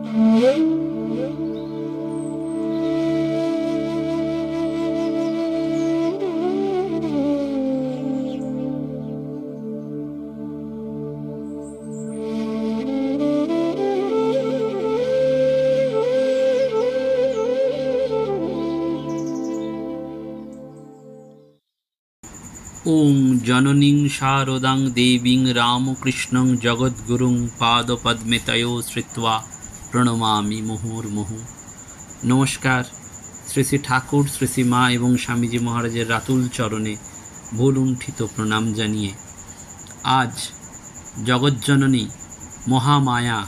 ওং জননীং শারদাং দেবীং রামকৃষ্ণং জগদ্গুরুং পাদপদ্মে তয়ো শ্রিত্বা প্রণমামি মুহুর্মুহু। নমস্কার। শ্রী শ্রী ঠাকুর, শ্রী শ্রী মা এবং স্বামীজি মহারাজের রাতুল চরণে ভুলুণ্ঠিত প্রণাম জানিয়ে আজ জগজ্জননী মহামায়া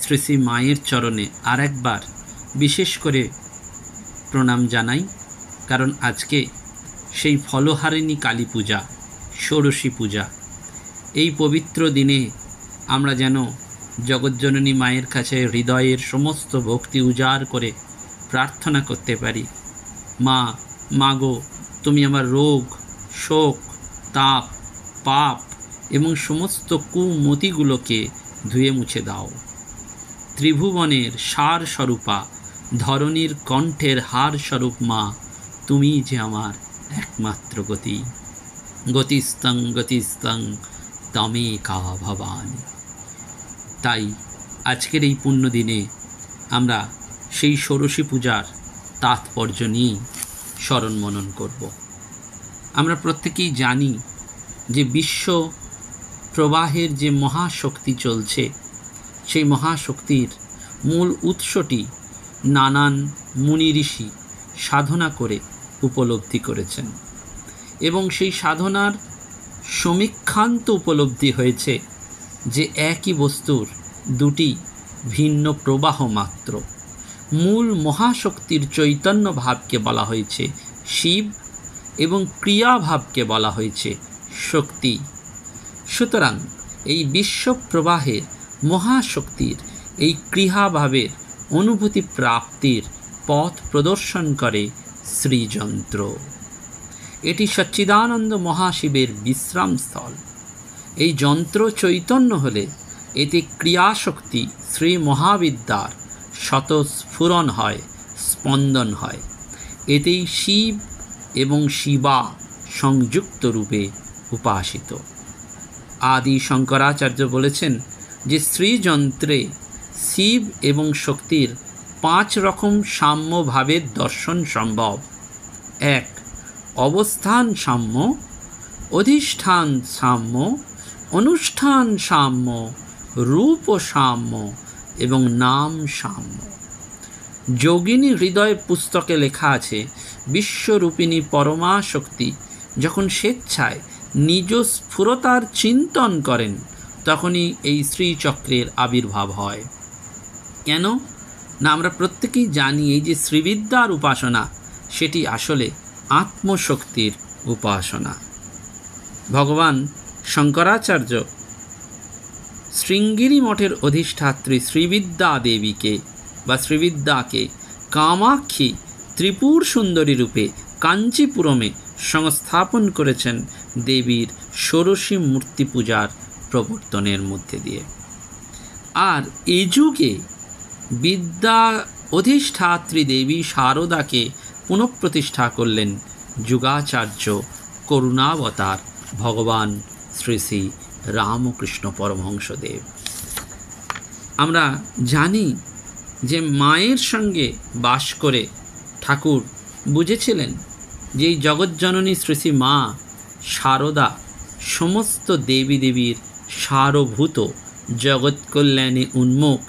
শ্রী শ্রী মায়ের চরণে আর একবার বিশেষ করে প্রণাম জানাই। কারণ আজকে সেই ফলহারিণী কালী পূজা, ষোড়শী পূজা। এই পবিত্র দিনে আমরা যেন জগজ্জননী মায়ের কাছে হৃদয়ের সমস্ত ভক্তি উজাড় করে প্রার্থনা করতে পারি, মা, মাগো, তুমি আমার রোগ, শোক, তাপ, পাপ এবং সমস্ত কুমতিগুলোকে ধুয়ে মুছে দাও। ত্রিভুবনের সার স্বরূপা, ধরণীর কণ্ঠের হার স্বরূপ মা, তুমি যে আমার একমাত্র গতি। গতিস্তং গতিস্তং তমেকা ভবানী। তাই আজকের এই পুণ্য দিনে আমরা সেই ষোড়শী পূজার তাৎপর্য নিয়ে স্মরণ মনন করব। আমরা প্রত্যেকেই জানি যে বিশ্ব প্রবাহের যে মহাশক্তি চলছে, সেই মহাশক্তির মূল উৎসটি নানান মুনি ঋষি সাধনা করে উপলব্ধি করেছেন এবং সেই সাধনার সমীক্ষান্ত উপলব্ধি হয়েছে যে একই বস্তুর দুটি ভিন্ন প্রবাহ মাত্র। মূল মহাশক্তির চৈতন্য ভাবকে বলা হয়েছে শিব এবং ক্রিয়াভাবকে বলা হয়েছে শক্তি। সুতরাং এই বিশ্ব প্রবাহের মহাশক্তির এই ক্রিয়াভাবের অনুভূতি প্রাপ্তির পথ প্রদর্শন করে শ্রীযন্ত্র। এটি সচ্চিদানন্দ মহাশিবের বিশ্রামস্থল। এই যন্ত্র চৈতন্য হলে এতে ক্রিয়াশক্তি শ্রী মহাবিদ্যার স্বতঃস্ফুরণ হয়, স্পন্দন হয়। এতেই শিব এবং শিবা সংযুক্ত রূপে উপাসিত। আদি শঙ্করাচার্য বলেছেন যে শ্রীযন্ত্রে শিব এবং শক্তির 5 রকম সাম্য ভাবের দর্শন সম্ভব। 1. অবস্থান সাম্য, অধিষ্ঠান সাম্য, অনুষ্ঠান সাম্য, রূপ সাম্য এবং নাম সাম্য। যোগিনী হৃদয় পুস্তকে লেখা আছে, বিশ্বরূপিণী পরমা শক্তি যখন স্বেচ্ছায় নিজ স্ফুরতার চিন্তন করেন, তখনই এই শ্রীচক্রের আবির্ভাব হয়। কেন না, আমরা প্রত্যেকেই জানি এই যে শ্রীবিদ্যার উপাসনা, সেটি আসলে আত্মশক্তির উপাসনা। ভগবান শঙ্করাচার্য শৃঙ্গিরি মঠের অধিষ্ঠাত্রী শ্রীবিদ্যা দেবীকে বা শ্রীবিদ্যাকে কামাক্ষী ত্রিপুর সুন্দরী রূপে কাঞ্চিপুরমে সংস্থাপন করেছেন দেবীর ষোড়শী মূর্তি পূজার প্রবর্তনের মধ্যে দিয়ে। আর এ যুগে বিদ্যা অধিষ্ঠাত্রী দেবী শারদাকে পুনঃপ্রতিষ্ঠা করলেন যুগাচার্য করুণাবতার ভগবান শ্রী শ্রী রামকৃষ্ণ পরমহংসদেব। আমরা জানি যে মায়ের সঙ্গে বাস করে ঠাকুর বুঝেছিলেন যে এই জগজ্জননী শ্রী শ্রী মা শারদা সমস্ত দেবী দেবীর সারভূত জগৎ কল্যাণে উন্মুখ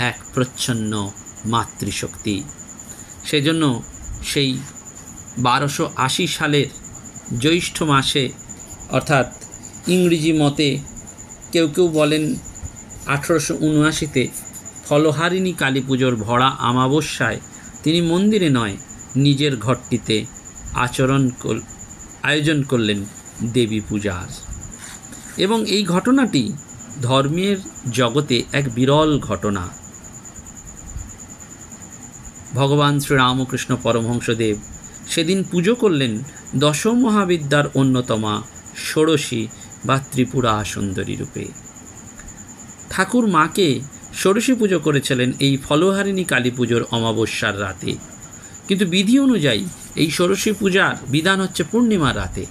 এক প্রচ্ছন্ন মাতৃশক্তি। সেজন্য সেই 1280 সালের জ্যৈষ্ঠ মাসে, অর্থাৎ ইংরেজি মতে কেউ কেউ বলেন 1879-তে ফলহারিণী কালী পুজোর ভরা আমাবস্যায় তিনি মন্দিরে নয়, নিজের ঘরটিতে আয়োজন করলেন দেবী পূজার। এবং এই ঘটনাটি ধর্মের জগতে এক বিরল ঘটনা। ভগবান শ্রীরামকৃষ্ণ পরমহংসদেব সেদিন পুজো করলেন দশমহাবিদ্যার অন্যতমা ষোড়শী বা ত্রিপুরা সুন্দরী রূপে। ঠাকুর মাকে ষোড়শী পুজো করেছিলেন এই ফলহারিণী কালী পুজোর অমাবস্যার রাতে, কিন্তু বিধি অনুযায়ী এই ষোড়শী পূজার বিধান হচ্ছে পূর্ণিমার রাতে।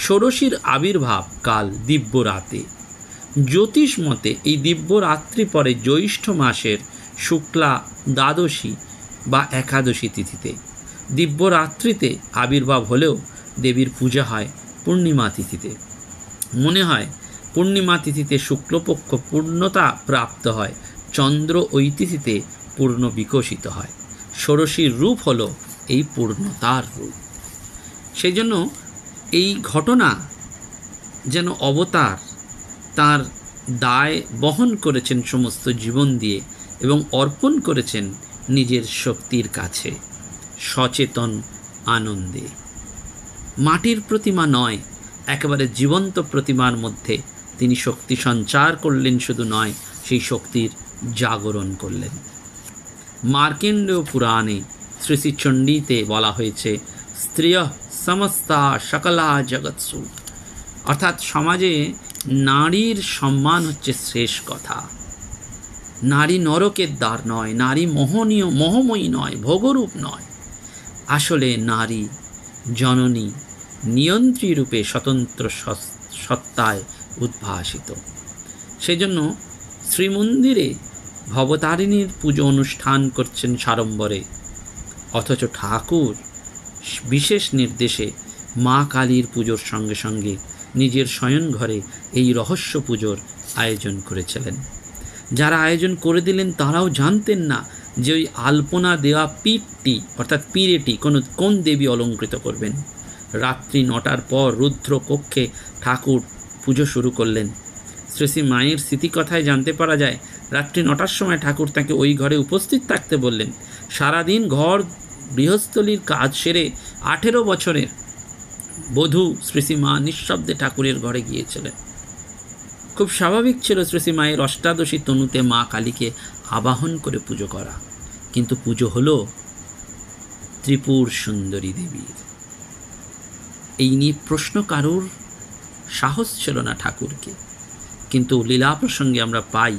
ষোড়শীর আবির্ভাব কাল দিব্য রাতে। জ্যোতিষ মতে এই দিব্য রাত্রি পরে জ্যৈষ্ঠ মাসের শুক্লা দ্বাদশী বা একাদশী তিথিতে দিব্য রাত্রিতে আবির্ভাব হলেও দেবীর পূজা হয় পূর্ণিমা তিথিতে। মনে হয় পূর্ণিমা তিথিতে শুক্লপক্ষ পূর্ণতা প্রাপ্ত হয়, চন্দ্র ওই তিথিতে পূর্ণ বিকশিত হয়। ষোড়শীর রূপ হলো এই পূর্ণতার রূপ। সেই জন্য এই ঘটনা যেন অবতার তার দায় বহন করেছেন সমস্ত জীবন দিয়ে এবং অর্পণ করেছেন নিজের শক্তির কাছে সচেতন আনন্দে। মাটির প্রতিমা নয়, একেবারে জীবন্ত প্রতিমার মধ্যে তিনি শক্তি সঞ্চার করলেন, শুধু নয় সেই শক্তির জাগরণ করলেন। মার্কেন্ডীয় পুরাণে শ্রী শ্রী চণ্ডীতে বলা হয়েছে স্ত্রিয় সমস্তা সকলা জগৎসু, অর্থাৎ সমাজে নারীর সম্মান হচ্ছে শেষ কথা। নারী নরকের দ্বার নয়, নারী মোহময়ী নয়, ভোগরূপ নয়। আসলে নারী জননী নিয়ন্ত্রী রূপে স্বতন্ত্র সত্তায় উদ্ভাসিত। সেজন্য শ্রীমন্দিরে ভবতারিণীর পুজো অনুষ্ঠান করছেন সাড়ম্বরে, অথচ ঠাকুর বিশেষ নির্দেশে মা কালীর পুজোর সঙ্গে সঙ্গে নিজের শয়ন ঘরে এই রহস্য পুজোর আয়োজন করেছিলেন। যারা আয়োজন করে দিলেন তারাও জানতেন না যে ওই আলপনা দেওয়া পীঠটি অর্থাৎ পিঁড়েটি কোন দেবী অলঙ্কৃত করবেন। রাত্রি 9টার পর রুদ্র কক্ষে ঠাকুর পুজো শুরু করলেন। শ্রী শ্রী মায়ের স্মৃতিকথায় জানতে পারা যায় রাত্রি 9টার সময় ঠাকুর তাকে ওই ঘরে উপস্থিত থাকতে বললেন। সারাদিন ঘর গৃহস্থলীর কাজ সেরে 18 বছরের বধূ শ্রী শ্রী মা নিঃশব্দে ঠাকুরের ঘরে গিয়েছিলেন। খুব স্বাভাবিক ছিল শ্রী শ্রী মায়ের অষ্টাদশী তনুতে মা কালীকে আবাহন করে পুজো করা, কিন্তু পুজো হলো ত্রিপুর সুন্দরী দেবীর। এই নিয়ে প্রশ্ন কারুর সাহস ছিল না ঠাকুরকে। কিন্তু লীলা প্রসঙ্গে আমরা পাই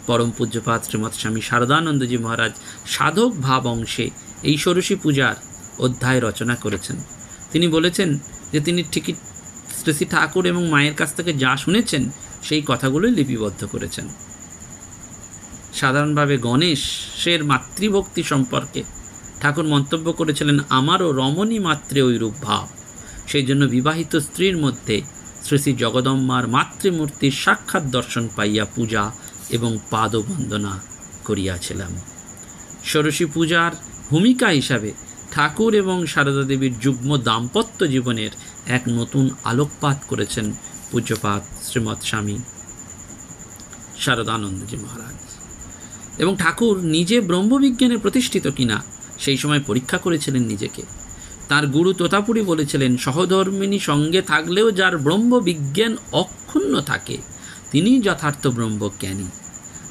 পরম পূজ্যপাদ শ্রীমৎ স্বামী শারদানন্দজি মহারাজ সাধক ভাব অংশে এই ষোড়শী পূজার অধ্যায় রচনা করেছেন। তিনি বলেছেন যে তিনি ঠিকই শ্রী শ্রী ঠাকুর এবং মায়ের কাছ থেকে যা শুনেছেন সেই কথাগুলোই লিপিবদ্ধ করেছেন। সাধারণভাবে গণেশের মাতৃভক্তি সম্পর্কে ঠাকুর মন্তব্য করেছিলেন, আমারও রমণী মাত্রে ওই রূপ ভাব। সেই জন্য বিবাহিত স্ত্রীর মধ্যে শ্রী শ্রী জগদম্মার মাতৃমূর্তির সাক্ষাৎ দর্শন পাইয়া পূজা এবং পাদবন্দনা করিয়াছিলাম। ষোড়শী পূজার ভূমিকা হিসাবে ঠাকুর এবং সারদা দেবীর যুগ্ম দাম্পত্য জীবনের এক নতুন আলোকপাত করেছেন পূজ্যপাদ শ্রীমৎ স্বামী শারদানন্দজি মহারাজ। এবং ঠাকুর নিজে ব্রহ্মবিজ্ঞানে প্রতিষ্ঠিত কিনা সেই সময় পরীক্ষা করেছিলেন নিজেকে। তার গুরু তোতাপুরী বলেছিলেন, সহধর্মিনী সঙ্গে থাকলেও যার ব্রহ্মবিজ্ঞান অক্ষুণ্ণ থাকে তিনি যথার্থ ব্রহ্মজ্ঞানী।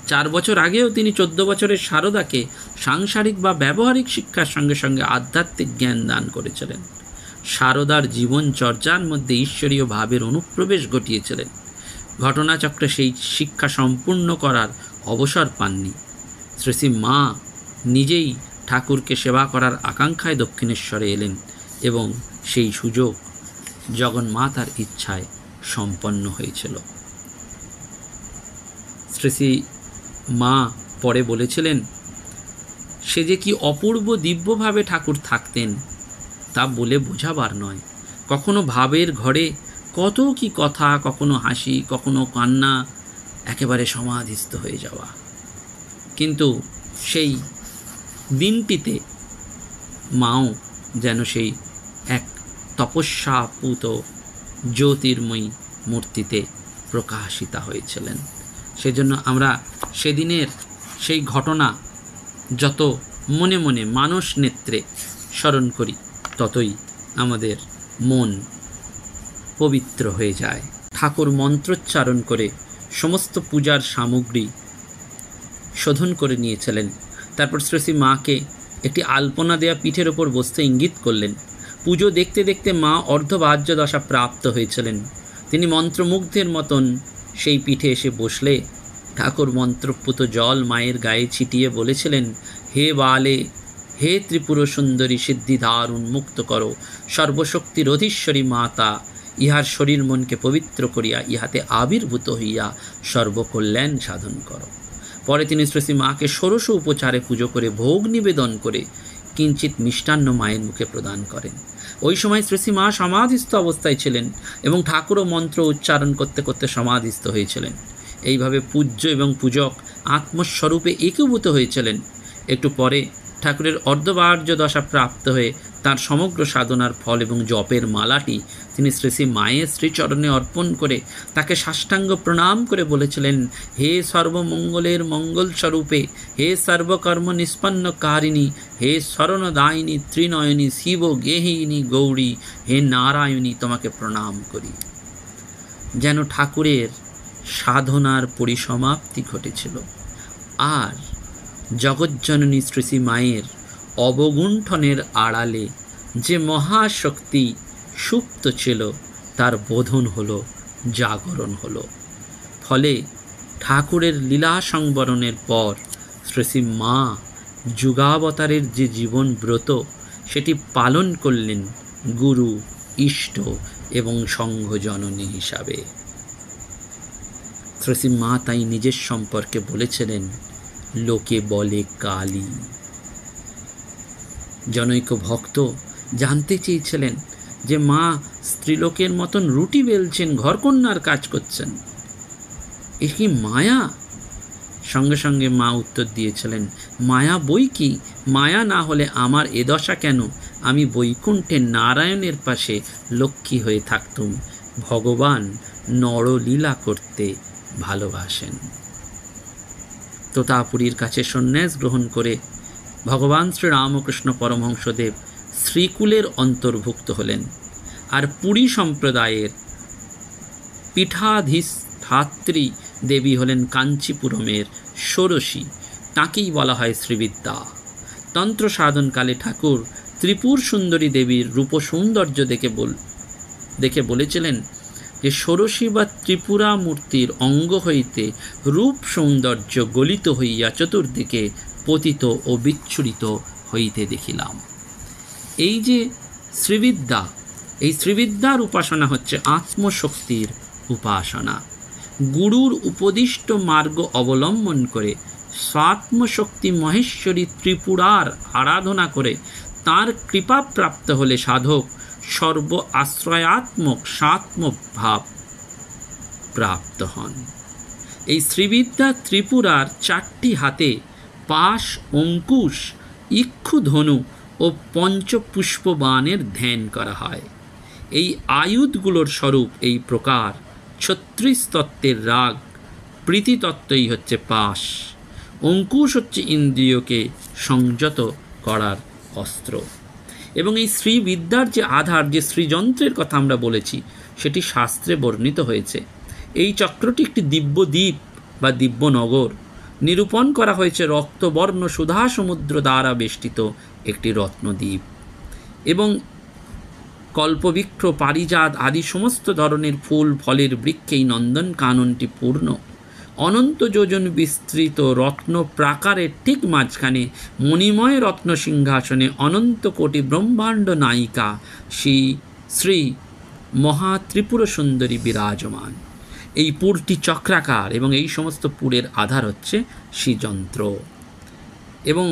4 বছর আগেও তিনি 14 বছরের শারদাকে সাংসারিক বা ব্যবহারিক শিক্ষার সঙ্গে সঙ্গে আধ্যাত্মিক জ্ঞান দান করেছিলেন। শারদার জীবন চর্চার মধ্যে ঈশ্বরীয় ভাবের অনুপ্রবেশ ঘটিয়েছিলেন। ঘটনাচক্রে সেই শিক্ষা সম্পূর্ণ করার অবসর পাননি। শ্রী শ্রী মা নিজেই ঠাকুরকে সেবা করার আকাঙ্ক্ষায় দক্ষিণেশ্বরে এলেন এবং সেই সুযোগ জগন্মাতার ইচ্ছায় সম্পন্ন হয়েছিল। শ্রী শ্রী মা পরে বলেছিলেন, সে যে কি অপূর্ব দিব্যভাবে ঠাকুর থাকতেন তা বলে বোঝাবার নয়। কখনো ভাবের ঘরে কত কি কথা, কখনো হাসি, কখনো কান্না, একেবারে সমাধিস্থ হয়ে যাওয়া। কিন্তু সেই দিনটিতে মাও যেন সেই এক তপস্যাপুত জ্যোতির্ময়ী মূর্তিতে প্রকাশিতা হয়েছিলেন। সেজন্য আমরা সেদিনের সেই ঘটনা যত মনে মনে মানস নেত্রে স্মরণ করি ততই আমাদের মন পবিত্র হয়ে যায়। ঠাকুর মন্ত্রোচ্চারণ করে সমস্ত পূজার সামগ্রী শোধন করে নিয়েছিলেন। তারপর শ্রী শ্রী মাকে একটি আলপনা দেয়া পিঠের ওপর বসতে ইঙ্গিত করলেন। পুজো দেখতে দেখতে মা অর্ধবাহ্য দশা প্রাপ্ত হয়েছিলেন। তিনি মন্ত্রমুগ্ধের মতন সেই পিঠে এসে বসলে ঠাকুর মন্ত্রপুত জল মায়ের গায়ে ছিটিয়ে বলেছিলেন, হে বালে, হে ত্রিপুর সুন্দরী, সিদ্ধিধার উন্মুক্ত করো, সর্বশক্তির অধীশ্বরী মাতা, ইহার শরীর মনকে পবিত্র করিয়া ইহাতে আবির্ভূত হইয়া সর্বকল্যাণ সাধন করো। পরে তিনি শ্রী মাকে ষোড়শ উপচারে পুজো করে ভোগ নিবেদন করে কিঞ্চিত মিষ্টান্ন মায়ের মুখে প্রদান করেন। ওই সময় শ্রী মা সমাধিস্থ অবস্থায় ছিলেন এবং ঠাকুরও মন্ত্র উচ্চারণ করতে করতে সমাধিস্থ হয়েছিলেন। এইভাবে পূজ্য এবং পূজক আত্মস্বরূপে একীভূত হয়েছিলেন। একটু পরে ঠাকুরের অর্ধবার্য দশা প্রাপ্ত হয়ে তার সমগ্র সাধনার ফল এবং জপের মালাটি তিনি শ্রী মায়ের শ্রীচরণে অর্পণ করে তাকে সাষ্টাঙ্গ প্রণাম করে বলেছিলেন, হে সর্বমঙ্গলের মঙ্গল স্বরূপে, হে সর্বকর্ম নিষ্পন্নকারিণী, হে শরণদায়িনী ত্রিনয়নী শিব গেহিনী গৌরী, হে নারায়ণী, তোমাকে প্রণাম করি। যেন ঠাকুরের সাধনার পরিসমাপ্তি ঘটেছিল, আর জগজ্জননী শ্রী মায়ের অবগুণ্ঠনের আড়ালে যে মহাশক্তি সুপ্ত ছিল তার বোধন হলো, জাগরণ হলো। ফলে ঠাকুরের লীলা সংবরণের পর শ্রী মা যুগাবতারের যে জীবন ব্রত সেটি পালন করলেন গুরু, ইষ্ট এবং সংঘজননী হিসাবে। শ্রী মা তাই নিজের সম্পর্কে বলেছিলেন, লোকে বলে কালী। জনৈক ভক্ত জানতে চেয়েছিলেন যে মা স্ত্রীলোকের মতন রুটি বেলছেন, ঘরকন্যার কাজ করছেন, এ কি মায়া? সঙ্গে সঙ্গে মা উত্তর দিয়েছিলেন, মায়া বই কি, মায়া না হলে আমার এ দশা কেন? আমি বৈকুণ্ঠে নারায়ণের পাশে লক্ষ্মী হয়ে থাকতুম। ভগবান নরলীলা করতে ভালোবাসেন। তোতাপুরীর কাছে সন্ন্যাস গ্রহণ করে ভগবান শ্রী রামকৃষ্ণ পরমহংসদেব শ্রীকুলের অন্তর্ভুক্ত হলেন, আর পুরী সম্প্রদায়ের পীঠাধিষ্ঠাত্রী দেবী হলেন কাঞ্চিপুরমের ষোড়শী, তাঁকেই বলা হয় শ্রীবিদ্যা। তন্ত্র সাধনকালে ঠাকুর ত্রিপুর সুন্দরী দেবীর রূপ সৌন্দর্য দেখে বলেছিলেন যে ষোড়শী বা ত্রিপুরা মূর্তির অঙ্গ হইতে রূপ সৌন্দর্য গলিত হইয়া চতুর্দিকে পতিত ও বিচ্ছুরিত হইতে দেখিলাম। এই যে শ্রীবিদ্যা, এই শ্রীবিদ্যার উপাসনা হচ্ছে আত্মশক্তির উপাসনা। গুরুর উপদিষ্ট মার্গ অবলম্বন করে স্বাত্মশক্তি মহেশ্বরী ত্রিপুরার আরাধনা করে তাঁর কৃপা প্রাপ্ত হলে সাধক সর্ব আশ্রয়াত্মক সাত্মভাব প্রাপ্ত হন। এই শ্রীবিদ্যা ত্রিপুরার চারটি হাতে পাশ, অঙ্কুশ, ইক্ষুধনু ও পঞ্চপুষ্পবাণের ধ্যান করা হয়। এই আয়ুধগুলোর স্বরূপ এই প্রকার। ছত্রিশ তত্ত্বের রাগ, প্রীতিতত্ত্বই হচ্ছে পাশ, অঙ্কুশ হচ্ছে ইন্দ্রিয়কে সংযত করার অস্ত্র, এবং এই শ্রীবিদ্যার যে আধার, যে শ্রীযন্ত্রের কথা আমরা বলেছি, সেটি শাস্ত্রে বর্ণিত হয়েছে। এই চক্রটি একটি দিব্যদ্বীপ বা দিব্যনগর। নিরূপণ করা হয়েছে রক্তবর্ণ সুধা সমুদ্র দ্বারা বেষ্টিত একটি রত্নদ্বীপ, এবং কল্পবৃক্ষ, পারিজাত আদি সমস্ত ধরনের ফুল ফলের বৃক্ষে এই নন্দন কাননটি পূর্ণ। অনন্ত যোজন বিস্তৃত রত্ন প্রাকারের ঠিক মাঝখানে মণিময় রত্ন সিংহাসনে অনন্ত কোটি ব্রহ্মাণ্ড নায়িকা শ্রী মহাত্রিপুর সুন্দরী বিরাজমান। এই পুরটি চক্রাকার এবং এই সমস্ত পুরের আধার হচ্ছে শ্রীযন্ত্র, এবং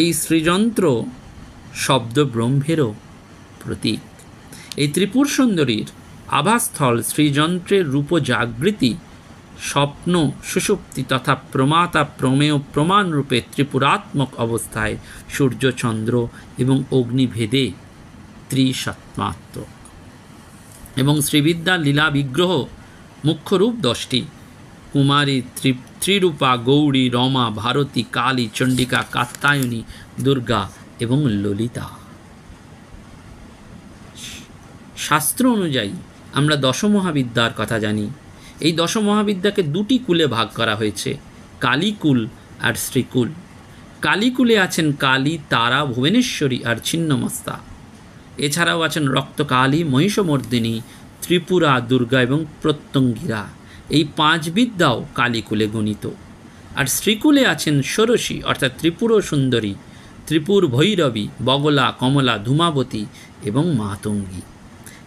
এই শ্রীযন্ত্র শব্দ ব্রহ্মেরও প্রতীক। এই ত্রিপুর সুন্দরীর আভাস্থল শ্রীযন্ত্রের রূপ জাগৃতি, স্বপ্ন, সুষুপ্তি তথা প্রমাতা প্রমেয় প্রমাণ রূপে ত্রিপুরাত্মক অবস্থায় সূর্য, চন্দ্র এবং অগ্নিভেদে ত্রিসত্মাত্মক। এবং শ্রীবিদ্যার লীলা বিগ্রহ মুখ্য রূপ 10টি: কুমারী, ত্রিরূপা, গৌরী, রমা, ভারতী, কালী, চণ্ডিকা, কাত্যায়নী, দুর্গা এবং ললিতা। শাস্ত্র অনুযায়ী আমরা দশমহাবিদ্যার কথা জানি। এই দশমহাবিদ্যাকে দুটি কুলে ভাগ করা হয়েছে, কালীকুল আর শ্রীকুল। কালীকুলে আছেন কালী, তারা, ভুবনেশ্বরী আর ছিন্নমস্তা। এছাড়াও আছেন রক্তকালী, মহিষমর্দিনী, ত্রিপুরা, দুর্গা এবং প্রত্যঙ্গিরা। এই 5 বিদ্যাও কালীকুলে গণিত। আর শ্রীকুলে আছেন ষোড়শী অর্থাৎ ত্রিপুর সুন্দরী, ত্রিপুর ভৈরবী, বগলা, কমলা, ধূমাবতী এবং মাতঙ্গী।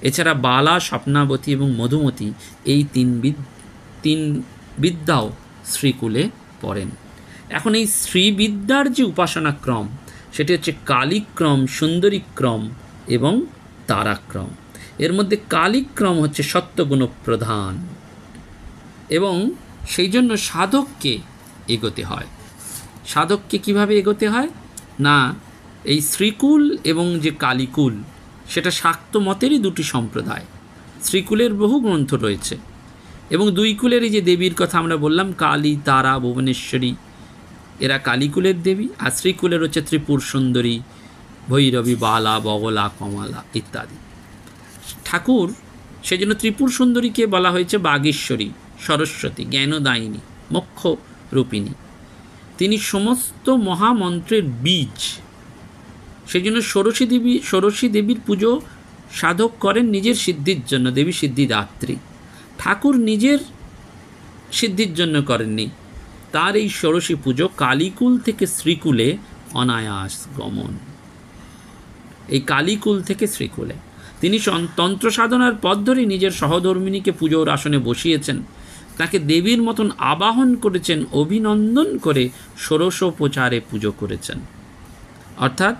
এছাড়া বালা, স্বপ্নাবতী এবং মধুমতী এই তিন বিদ্যাও শ্রীকুলে পড়েন। এখন এই শ্রীবিদ্যার যে উপাসনা ক্রম সেটি হচ্ছে কালিক্রম, সুন্দরীক্রম এবং তারাক্রম। এর মধ্যে কালিক্রম হচ্ছে সত্যগুণ প্রধান এবং সেই জন্য সাধককে এগোতে হয়। সাধককে কিভাবে এগোতে হয় না, এই শ্রীকুল এবং যে কালীকুল সেটা শাক্ত মতেরই দুটি সম্প্রদায়। শ্রীকুলের বহু গ্রন্থ রয়েছে এবং দুই কুলেরই যে দেবীর কথা আমরা বললাম, কালী, তারা, ভুবনেশ্বরী, এরা কালীকুলের দেবী। আর শ্রীকুলের হচ্ছে ত্রিপুর সুন্দরী, ভৈরবী, বালা, বগলা, কমলা ইত্যাদি। ঠাকুর সেজন্য ত্রিপুর সুন্দরীকে বলা হয়েছে বাগেশ্বরী, সরস্বতী, জ্ঞানদায়িনী, মোক্ষ রূপিণী। তিনি সমস্ত মহামন্ত্রের বীজ। সেই জন্য ষোড়শী দেবীর পুজো সাধক করেন নিজের সিদ্ধির জন্য, দেবী সিদ্ধিদাত্রী। ঠাকুর নিজের সিদ্ধির জন্য করেননি, তার এই ষোড়শী পুজো কালীকুল থেকে শ্রীকুলে অনায়াস গমন। এই কালীকুল থেকে শ্রীকুলে তিনি তন্ত্র সাধনার পথ ধরে নিজের সহধর্মিণীকে পুজোর আসনে বসিয়েছেন, তাকে দেবীর মতন আবাহন করেছেন, অভিনন্দন করে ষোড়শোপচারে পুজো করেছেন। অর্থাৎ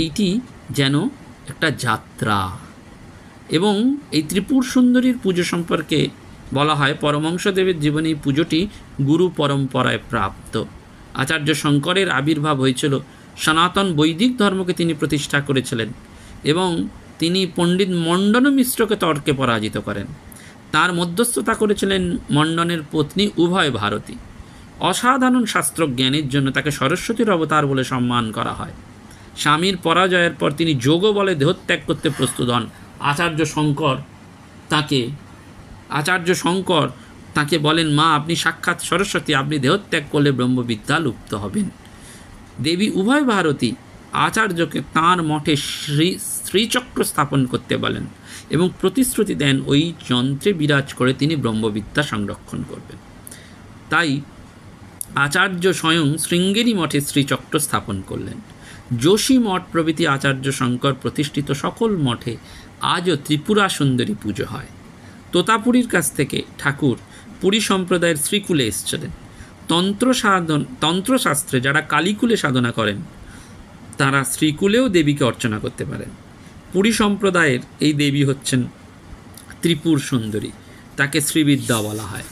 এইটি যেন একটা যাত্রা। এবং এই ত্রিপুর সুন্দরীর পুজো সম্পর্কে বলা হয়, পরমহংসদেবের জীবনে এই পুজোটি গুরু পরম্পরায় প্রাপ্ত। আচার্য শঙ্করের আবির্ভাব হয়েছিল, সনাতন বৈদিক ধর্মকে তিনি প্রতিষ্ঠা করেছিলেন এবং তিনি পণ্ডিত মণ্ডন মিশ্রকে তর্কে পরাজিত করেন। তার মধ্যস্থতা করেছিলেন মণ্ডনের পত্নী উভয় ভারতী। অসাধারণ শাস্ত্রজ্ঞানের জন্য তাকে সরস্বতীর অবতার বলে সম্মান করা হয়। স্বামীর পরাজয়ের পর তিনি যোগ বলে দেহত্যাগ করতে প্রস্তুত হন। আচার্য শঙ্কর তাকে বলেন, মা আপনি সাক্ষাৎ সরস্বতী, আপনি দেহত্যাগ করলে ব্রহ্মবিদ্যা লুপ্ত হবেন। দেবী উভয় ভারতী আচার্যকে তাঁর মঠে শ্রীচক্র স্থাপন করতে বলেন এবং প্রতিশ্রুতি দেন ওই যন্ত্রে বিরাজ করে তিনি ব্রহ্মবিদ্যা সংরক্ষণ করবেন। তাই আচার্য স্বয়ং শৃঙ্গেরি মঠে শ্রীচক্র স্থাপন করলেন। যোশী মঠ প্রভৃতি আচার্য শঙ্কর প্রতিষ্ঠিত সকল মঠে আজও ত্রিপুরা সুন্দরী পুজো হয়। তোতাপুরীর কাছ থেকে ঠাকুর পুরী সম্প্রদায়ের শ্রীকুলে এসেছিলেন। তন্ত্রশাস্ত্রে যারা কালীকুলে সাধনা করেন তারা শ্রীকুলেও দেবীকে অর্চনা করতে পারেন। পুরী সম্প্রদায়ের এই দেবী হচ্ছেন ত্রিপুর সুন্দরী, তাকে শ্রীবিদ্যা বলা হয়।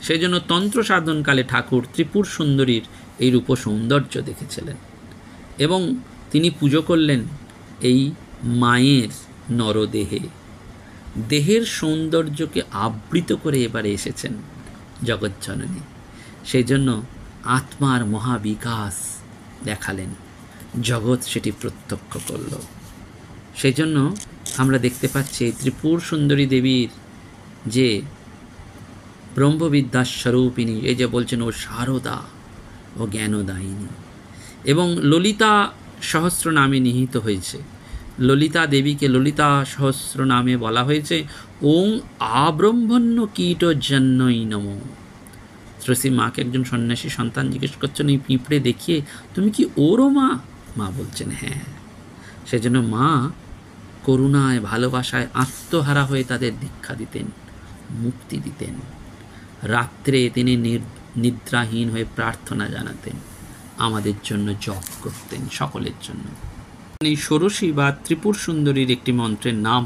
সেই জন্য তন্ত্র সাধনকালে ঠাকুর ত্রিপুর সুন্দরীর এই রূপ সৌন্দর্য দেখেছিলেন এবং তিনি পুজো করলেন এই মায়ের নরদেহে। দেহের সৌন্দর্যকে আবৃত করে এবারে এসেছেন জগজ্জননী। সেই জন্য আত্মার মহাবিকাশ দেখালেন, জগৎ সেটি প্রত্যক্ষ করল। সেই জন্য আমরা দেখতে পাচ্ছি ত্রিপুর সুন্দরী দেবীর যে ব্রহ্মবিদ্যার স্বরূপিণী, এই যে বলছেন ও শারদা ও জ্ঞানদায়িনী, এবং ললিতা সহস্র নামে নিহিত হয়েছে। ললিতা দেবীকে ললিতা সহস্র নামে বলা হয়েছে ওং আব্রহ্মণ্য কীট জন্যই নমো। শ্রী মাকে একজন সন্ন্যাসী সন্তান জিজ্ঞেস করছেন, এই পিঁপড়ে দেখিয়ে তুমি কি ওরও মা? মা বলছেন হ্যাঁ। সেজন্য মা করুণায় ভালোবাসায় আত্মহারা হয়ে তাদের দীক্ষা দিতেন, মুক্তি দিতেন। রাত্রে তিনি নিদ্রাহীন হয়ে প্রার্থনা জানাতেন, আমাদের জন্য জপ করতেন, সকলের জন্য। এই ষোড়শী বা ত্রিপুর সুন্দরীর একটি মন্ত্রের নাম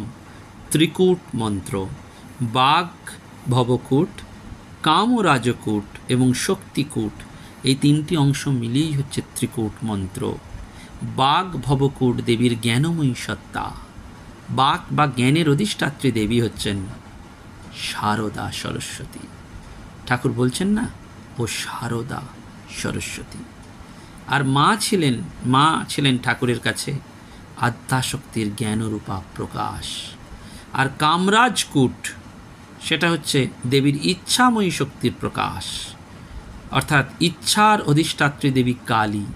ত্রিকূট মন্ত্র। বাঘ, ভবকূট, কাম ও রাজকূট এবং শক্তিকূট, এই তিনটি অংশ মিলিয়েই হচ্ছে ত্রিকূট মন্ত্র। বাঘ ভবকূট দেবীর জ্ঞানময়ী সত্তা। বাঘ বা জ্ঞানের অধিষ্ঠাত্রী দেবী হচ্ছেন শারদা সরস্বতী। ঠাকুর বলছেন না, ও শারদা সরস্বতী। আর মা ছিলেন ঠাকুরের কাছে আদ্যাশক্তির জ্ঞানরূপা প্রকাশ। আর কামরাজকূট সেটা হচ্ছে দেবীর ইচ্ছাময়ী শক্তির প্রকাশ, অর্থাৎ ইচ্ছার অধিষ্ঠাত্রী দেবী কালী।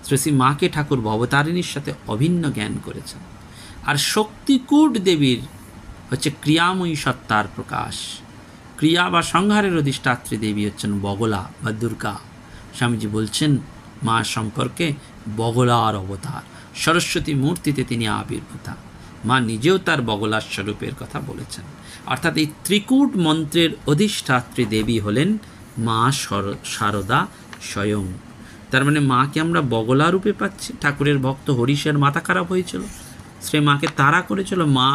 শ্রী মাকে ঠাকুর ভবতারিণীর সাথে অভিন্ন জ্ঞান করেছেন। আর শক্তিকূট দেবীর হচ্ছে ক্রিয়াময়ী সত্তার প্রকাশ। ক্রিয়া বা সংহারের অধিষ্ঠাত্রী দেবী হচ্ছেন বগলা বা দুর্গা। স্বামীজি বলছেন মা সম্পর্কে বগলার অবতার, সরস্বতী মূর্তিতে তিনি আবির্ভূতা। মা নিজেও তার বগলার স্বরূপের কথা বলেছেন। অর্থাৎ এই ত্রিকূট মন্ত্রের অধিষ্ঠাত্রী দেবী হলেন মা শারদা স্বয়ং। তার মানে মাকে আমরা বগলা রূপে পাচ্ছি। ঠাকুরের ভক্ত হরিশের মাথা খারাপ হয়েছিল, সে মাকে তাড়া করেছিল, মা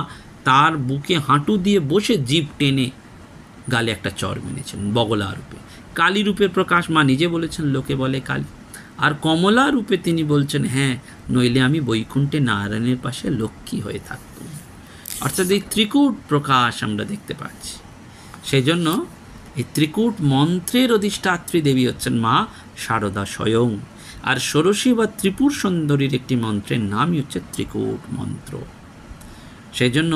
তার বুকে হাঁটু দিয়ে বসে জিভ টেনে গালে একটা চর মেনেছেন বগলা রূপে। কালী রূপের প্রকাশ মা নিজে বলেছেন, লোকে বলে কালী। আর কমলা রূপে তিনি বলছেন, হ্যাঁ, নইলে আমি বৈকুণ্ঠে নারায়ণের পাশে লক্ষ্মী হয়ে থাকব। অর্থাৎ এই ত্রিকূট প্রকাশ আমরা দেখতে পাচ্ছি। সেই জন্য এই ত্রিকূট মন্ত্রের অধিষ্ঠাত্রী দেবী হচ্ছেন মা শারদা স্বয়ং। আর ষোড়শী বা ত্রিপুর সুন্দরীর একটি মন্ত্রের নামই হচ্ছে ত্রিকূট মন্ত্র। সেই জন্য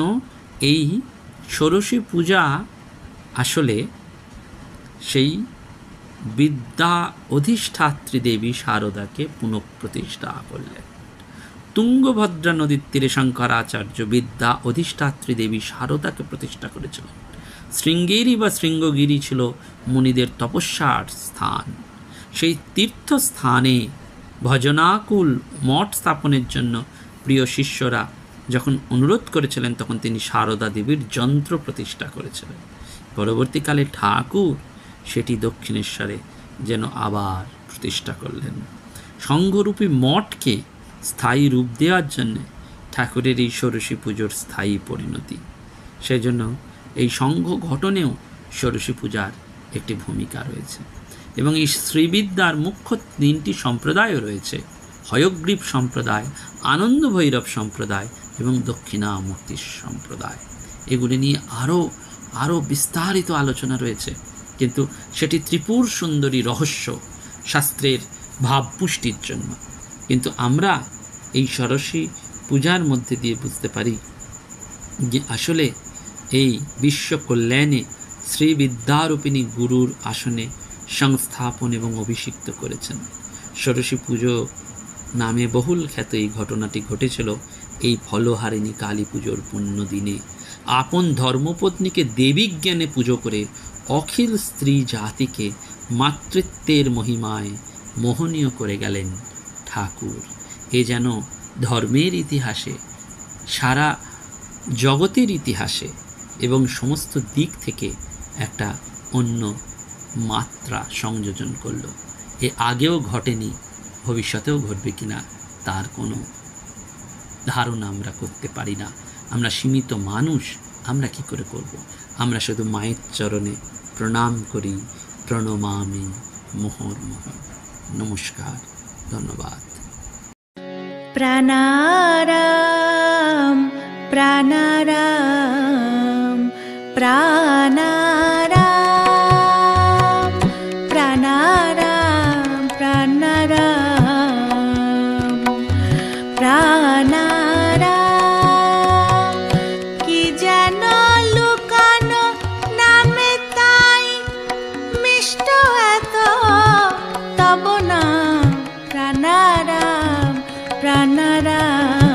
এই ষোড়শী পূজা আসলে সেই বিদ্যা অধিষ্ঠাত্রী দেবী শারদাকে পুনঃপ্রতিষ্ঠা করলেন। তুঙ্গভদ্রা নদীর তীরে শঙ্করাচার্য বিদ্যা অধিষ্ঠাত্রী দেবী শারদাকে প্রতিষ্ঠা করেছিলেন। শৃঙ্গেরি বা শৃঙ্গগিরি ছিল মুনিদের তপস্যার স্থান। সেই তীর্থস্থানে ভজনাকুল মঠ স্থাপনের জন্য প্রিয় শিষ্যরা যখন অনুরোধ করেছিলেন, তখন তিনি শারদা দেবীর যন্ত্র প্রতিষ্ঠা করেছিলেন। পরবর্তীকালে ঠাকুর সেটি দক্ষিণেশ্বরে যেন আবার প্রতিষ্ঠা করলেন। সংঘরূপী মঠকে স্থায়ী রূপ দেওয়ার জন্য ঠাকুরের এই ষোড়শী পুজোর স্থায়ী পরিণতি। সেজন্য এই সংঘ গঠনেও ষোড়শী পূজার একটি ভূমিকা রয়েছে। এবং এই শ্রীবিদ্যার মুখ্য 3টি সম্প্রদায়ও রয়েছে: হয়গ্রীব সম্প্রদায়, আনন্দ ভৈরব সম্প্রদায় এবং দক্ষিণামূর্তি সম্প্রদায়। এগুলি নিয়ে আরও বিস্তারিত আলোচনা রয়েছে, কিন্তু সেটি ত্রিপুর সুন্দরী রহস্য শাস্ত্রের ভাবপুষ্টির জন্য। কিন্তু আমরা এই ষোড়শী পূজার মধ্যে দিয়ে বুঝতে পারি যে আসলে এই বিশ্ব কল্যাণে শ্রীবিদ্যারূপিণী গুরুর আসনে সংস্থাপন এবং অভিষিক্ত করেছেন। ষোড়শী পুজো নামে বহুল খ্যাত এই ঘটনাটি ঘটেছিল এই ফলহারিণী কালী পুজোর পুণ্য দিনে। আপন ধর্মপত্নীকে দেবী জ্ঞানে পুজো করে অখিল স্ত্রী জাতিকে মাতৃত্বের মহিমায় মোহনীয় করে গেলেন ঠাকুর। এ যেন ধর্মের ইতিহাসে, সারা জগতের ইতিহাসে এবং সমস্ত দিক থেকে একটা অন্য মাত্রা সংযোজন করল। এ আগেও ঘটেনি, ভবিষ্যতেও ঘটবে কিনা তার কোনো ধারণা আমরা করতে পারি না। আমরা সীমিত মানুষ, আমরা কি করে করব? আমরা শুধু মায়ের চরণে প্রণাম করি, প্রণমামি মুহুর্মুহুঃ। নমস্কার, ধন্যবাদ। প্রাণারাম প্রাণারাম প্রাণারাম প্রাণারাম প্রাণারাম প্রাণারাম। কি যেন লুকানো নামে তাই মিষ্ট এত তব নাম প্রাণারাম প্রাণারাম।